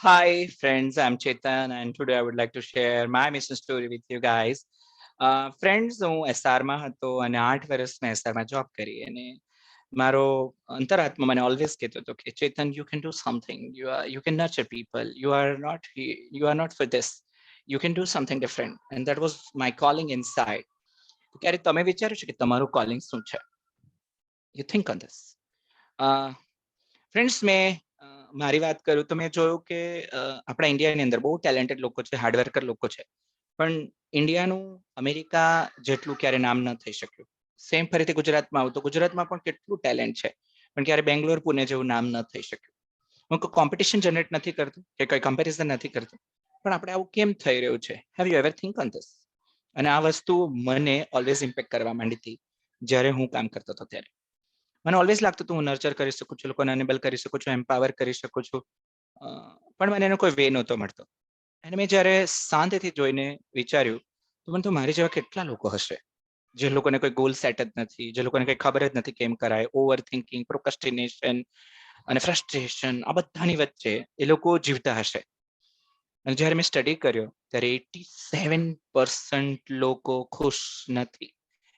Hi, friends. I'm Chetan, and today I would like to share my mission story with you guys. Friends હું એસઆરમાં હતો અને 8 વર્ષ મેં એસઆરમાં job કરી અને મારો અંતરાત્મા મને ઓલવેઝ કહેતો હતો કે Chetan you can do something you can nurture people you are not for this you can do something different and that was my calling inside. ક્યારે તમે વિચાર્યું છે કે તમારું કોલિંગ શું છે? You think on this. Friends મેં મારી વાત કરું તો મેં જોયું કે આપણા ઇન્ડિયાની અંદર બહુ ટેલેન્ટેડ લોકો છે, હાર્ડવર્કર લોકો છે, પણ ઇન્ડિયાનું અમેરિકા જેટલું ક્યારે નામ ન થઈ શક્યું. સેમ ફરીથી ગુજરાતમાં આવું તો ગુજરાતમાં પણ કેટલું ટેલેન્ટ છે, પણ ક્યારે બેંગ્લોર પુણે જેવું નામ ન થઈ શક્યું. હું કોઈ કોમ્પિટિશન જનરેટ નથી કરતું કે કોઈ કમ્પેરિઝન નથી કરતું, પણ આપણે આવું કેમ થઈ રહ્યું છે? Have you ever think on this? અને આ વસ્તુ મને ઓલવેઝ ઇમ્પેક્ટ કરવા માંડી હતી જ્યારે હું કામ કરતો હતો ત્યારે. મને ઓલવેઝ લાગતું હતું હું નર્ચર કરી શકું છું, લોકોને એનેબલ કરી શકું છું, એમ્પાવર કરી શકું છું, પણ મને એનો કોઈ વે નહોતો મળતો. અને મેં જ્યારે શાંતિથી જોઈને વિચાર્યું તો મને તો મારી જેવા કેટલા લોકો હશે જે લોકોને કોઈ ગોલ સેટ જ નથી, જે લોકોને કંઈ ખબર જ નથી કેમ કરાય, ઓવર થિંકિંગ, પ્રોક્રસ્ટિનેશન અને ફ્રસ્ટ્રેશન, આ બધાની વચ્ચે એ લોકો જીવતા હશે. અને જ્યારે મેં સ્ટડી કર્યો ત્યારે 87% લોકો ખુશ નથી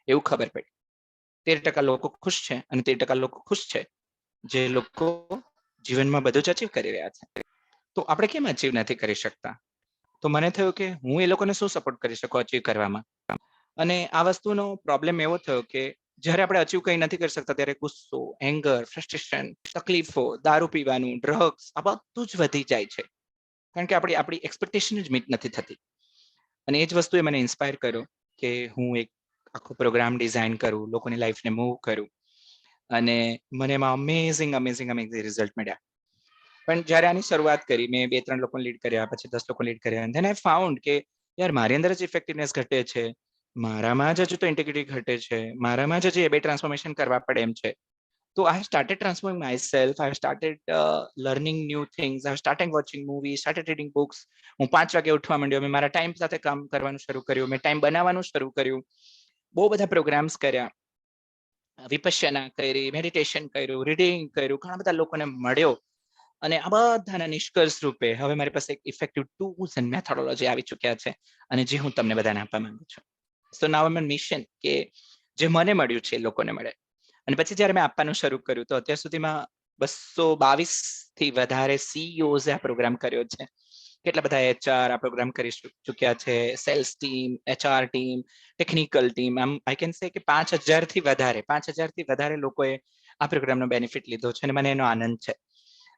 એવું ખબર પડી. 13% લોકો ખુશ છે અને 13% લોકો ખુશ છે જે લોકો જીવનમાં બધું જ અચીવ કરી રહ્યા છે. તો આપણે કેમ અચીવ નથી કરી શકતા? તો મને થયું કે હું એ લોકોને શું સપોર્ટ કરી શકું અચીવ કરવામાં. અને આ વસ્તુનો પ્રોબ્લેમ એવો થયો કે જ્યારે આપણે અચીવ કંઈ નથી કરી શકતા ત્યારે ગુસ્સો, એંગર, ફ્રસ્ટ્રેશન, તકલીફો, દારૂ પીવાનું, ડ્રગ્સ, આ બધું જ વધી જાય છે, કારણ કે આપણી એક્સપેક્ટેશન જ મીટ નથી થતી. અને એ જ વસ્તુએ મને ઇન્સ્પાયર કર્યો કે હું એક આખો પ્રોગ્રામ ડિઝાઇન કરું, લોકોની લાઈફને મૂવ કરું, અને મને એમાં અમેઝિંગ અમેઝિંગ અમેઝિંગ રિઝલ્ટ મળ્યા. પણ જ્યારે આની શરૂઆત કરી, મેં 2-3 લોકોને લીડ કર્યા, પછી 10 લોકોને લીડ કર્યા, ધેન આઈ ફાઉન્ડ કે યાર મારી અંદર જ ઇફેક્ટિવનેસ ઘટે છે, મારામાં જ હજુ તો ઇન્ટિગ્રિટી ઘટે છે, મારામાં જ હજી એ બે ટ્રાન્સફોર્મેશન કરવા પડે એમ છે. તો I have started transforming myself. I have started learning new things. I have started watching movies, started reading books. હું 5 વાગે ઉઠવા માંડ્યો, મેં મારા ટાઈમ સાથે કામ કરવાનું શરૂ કર્યું, મેં ટાઈમ બનાવવાનું શરૂ કર્યું, બહુ બધા પ્રોગ્રામ્સ કર્યા, વિપશ્યના કરી, મેડિટેશન કર્યું, રીડિંગ કર્યું, ઘણા બધા લોકોને મળ્યો, અને આ બધાના નિષ્કર્ષ રૂપે હવે મારી પાસે એક ઇફેક્ટિવ ટૂલ્સ એન્ડ મેથોડોલોજી આવી ચૂક્યા છે, અને જે હું તમને બધાને આપવા માંગુ છું. સો નાઉ આઈ એમ મિશન કે જે મને મળ્યું છે એ લોકોને મળે. અને પછી જ્યારે મેં આપવાનું શરૂ કર્યું તો અત્યાર સુધીમાં 222 થી વધારે સીઈઓઝ આ પ્રોગ્રામ કર્યો છે. કેટલા બધા એચઆર આ પ્રોગ્રામ કરી ચૂક્યા છે, sales team, HR team, technical team, આમ આઈ કેન સે કે 5000 થી વધારે લોકોએ આ પ્રોગ્રામનો બેનિફિટ લીધો છે, અને મને એનો આનંદ છે.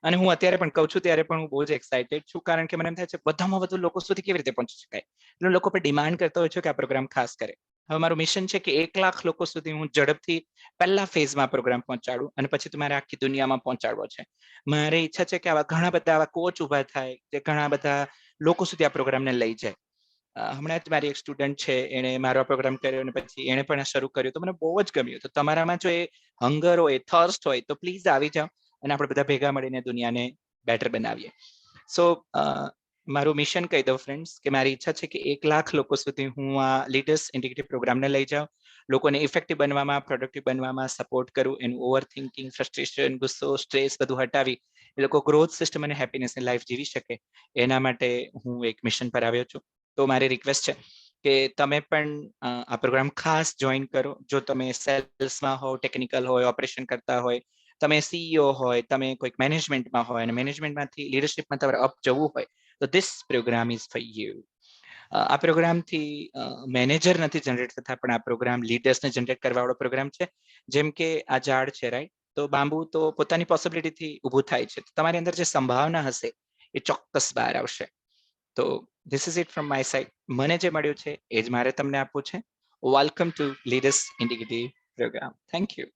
અને હું અત્યારે પણ કહું છું ત્યારે પણ હું બહુ જ એક્સાઇટેડ છું, કારણ કે મને એમ થાય છે વધારેમાં વધુ લોકો સુધી કેવી રીતે પહોંચી શકાય. એટલે લોકો પર ડિમાન્ડ કરતો હોય છે કે આ પ્રોગ્રામ ખાસ કરે. હવે મારું મિશન છે કે 1 લાખ લોકો સુધી હું ઝડપથી પહેલા ફેઝમાં પ્રોગ્રામ પહોંચાડું, અને પછી તમારે આખી દુનિયામાં પહોંચાડવો છે. મારી ઈચ્છા છે કે આવા ઘણા બધા આવા કોચ ઉભા થાય જે ઘણા બધા લોકો સુધી આ પ્રોગ્રામને લઈ જાય. હમણાં જ મારી એક સ્ટુડન્ટ છે, એણે મારો પ્રોગ્રામ કર્યો અને પછી એણે પણ શરૂ કર્યું તો મને બહુ જ ગમ્યું. તો તમારામાં જો એ હંગર હોય, થર્સ્ટ હોય તો પ્લીઝ આવી જાઓ અને આપણે બધા ભેગા મળીને દુનિયાને બેટર બનાવીએ. સો મારું મિશન કહી દઉં ફ્રેન્ડ્સ કે મારી ઈચ્છા છે કે 1 લાખ લોકો સુધી હું આ લીડર્સ ઇન્ટિગ્રેટિવ પ્રોગ્રામને લઈ જાઉં, લોકોને ઇફેક્ટિવ બનવામાં, પ્રોડક્ટિવ બનવામાં સપોર્ટ કરું, એનું ઓવર થિંકિંગ, ફ્રસ્ટ્રેશન, ગુસ્સો, સ્ટ્રેસ બધું હટાવી એ લોકો ગ્રોથ સિસ્ટમ અને હેપીનેસની લાઈફ જીવી શકે, એના માટે હું એક મિશન પર આવ્યો છું. તો મારી રિક્વેસ્ટ છે કે તમે પણ આ પ્રોગ્રામ ખાસ જોઈન કરો. જો તમે સેલ્સમાં હો, ટેકનિકલ હોય, ઓપરેશન કરતા હોય, તમે સીઈઓ હોય, તમે કોઈક મેનેજમેન્ટમાં હોય અને મેનેજમેન્ટમાંથી લીડરશિપમાં તમારે અપ જવું હોય તો this program is for you. આ પ્રોગ્રામથી મેનેજર નથી જનરેટ થતા, પણ આ પ્રોગ્રામ લીડર્સને જનરેટ કરવાવાળો પ્રોગ્રામ છે. જેમ કે આ ઝાડ છે, રાઈટ? તો બાંબુ તો પોતાની પોસિબિલિટીથી ઊભું થાય છે. તમારી અંદર જે સંભાવના હશે એ ચોક્કસ બહાર આવશે. તો this is it from my side. મને જે મળ્યું છે એ જ મારે તમને આપવું છે. Welcome to leaders indicative program. Thank you.